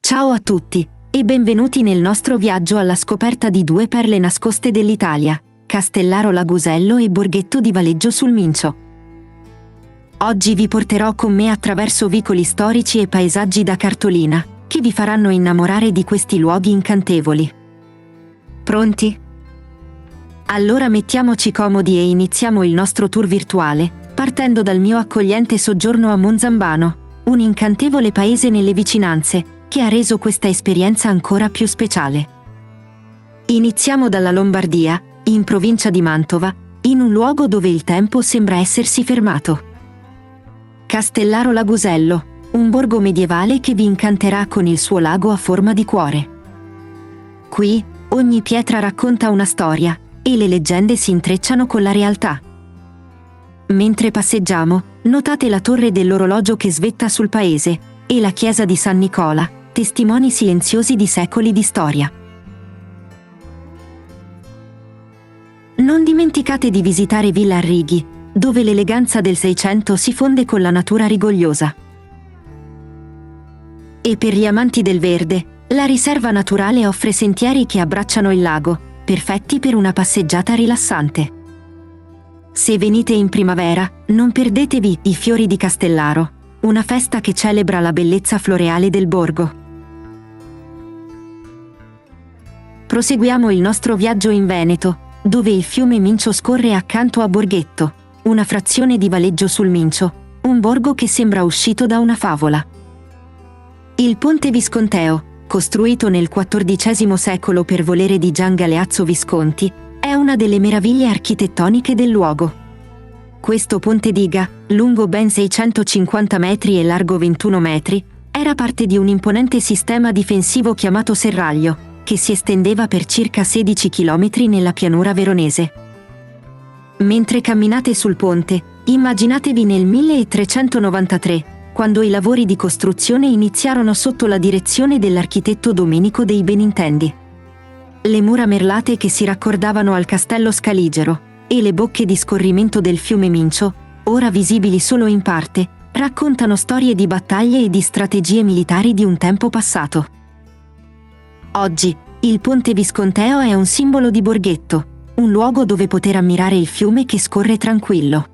Ciao a tutti e benvenuti nel nostro viaggio alla scoperta di due perle nascoste dell'Italia, Castellaro Lagusello e Borghetto di Valeggio sul Mincio. Oggi vi porterò con me attraverso vicoli storici e paesaggi da cartolina, che vi faranno innamorare di questi luoghi incantevoli. Pronti? Allora mettiamoci comodi e iniziamo il nostro tour virtuale, partendo dal mio accogliente soggiorno a Monzambano, un incantevole paese nelle vicinanze, che ha reso questa esperienza ancora più speciale. Iniziamo dalla Lombardia, in provincia di Mantova, in un luogo dove il tempo sembra essersi fermato. Castellaro Lagusello, un borgo medievale che vi incanterà con il suo lago a forma di cuore. Qui, ogni pietra racconta una storia, e le leggende si intrecciano con la realtà. Mentre passeggiamo, notate la torre dell'orologio che svetta sul paese, e la chiesa di San Nicola, testimoni silenziosi di secoli di storia. Non dimenticate di visitare Villa Arrighi, dove l'eleganza del Seicento si fonde con la natura rigogliosa. E per gli amanti del verde, la riserva naturale offre sentieri che abbracciano il lago, perfetti per una passeggiata rilassante. Se venite in primavera, non perdetevi i fiori di Castellaro, una festa che celebra la bellezza floreale del borgo. Proseguiamo il nostro viaggio in Veneto, dove il fiume Mincio scorre accanto a Borghetto, una frazione di Valeggio sul Mincio, un borgo che sembra uscito da una favola. Il ponte Visconteo, costruito nel XIV secolo per volere di Gian Galeazzo Visconti, è una delle meraviglie architettoniche del luogo. Questo ponte diga, lungo ben 650 metri e largo 21 metri, era parte di un imponente sistema difensivo chiamato Serraglio, che si estendeva per circa 16 chilometri nella pianura veronese. Mentre camminate sul ponte, immaginatevi nel 1393, quando i lavori di costruzione iniziarono sotto la direzione dell'architetto Domenico dei Benintendi. Le mura merlate che si raccordavano al castello Scaligero, e le bocche di scorrimento del fiume Mincio, ora visibili solo in parte, raccontano storie di battaglie e di strategie militari di un tempo passato. Oggi, il ponte Visconteo è un simbolo di Borghetto, un luogo dove poter ammirare il fiume che scorre tranquillo.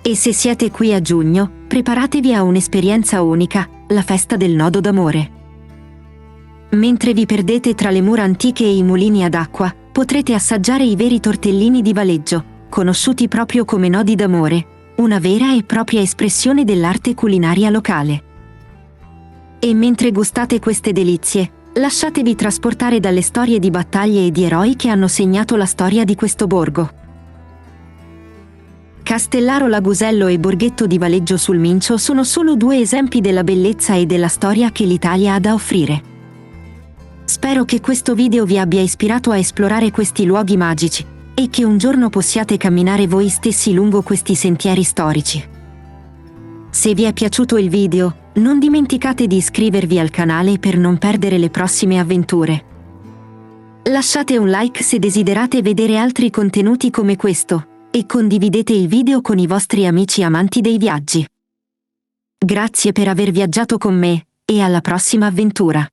E se siete qui a giugno, preparatevi a un'esperienza unica, la festa del Nodo d'Amore. Mentre vi perdete tra le mura antiche e i mulini ad acqua, potrete assaggiare i veri tortellini di Valeggio, conosciuti proprio come nodi d'amore, una vera e propria espressione dell'arte culinaria locale. E mentre gustate queste delizie, lasciatevi trasportare dalle storie di battaglie e di eroi che hanno segnato la storia di questo borgo. Castellaro Lagusello e Borghetto di Valeggio sul Mincio sono solo due esempi della bellezza e della storia che l'Italia ha da offrire. Spero che questo video vi abbia ispirato a esplorare questi luoghi magici, e che un giorno possiate camminare voi stessi lungo questi sentieri storici. Se vi è piaciuto il video, non dimenticate di iscrivervi al canale per non perdere le prossime avventure. Lasciate un like se desiderate vedere altri contenuti come questo, e condividete il video con i vostri amici amanti dei viaggi. Grazie per aver viaggiato con me, e alla prossima avventura!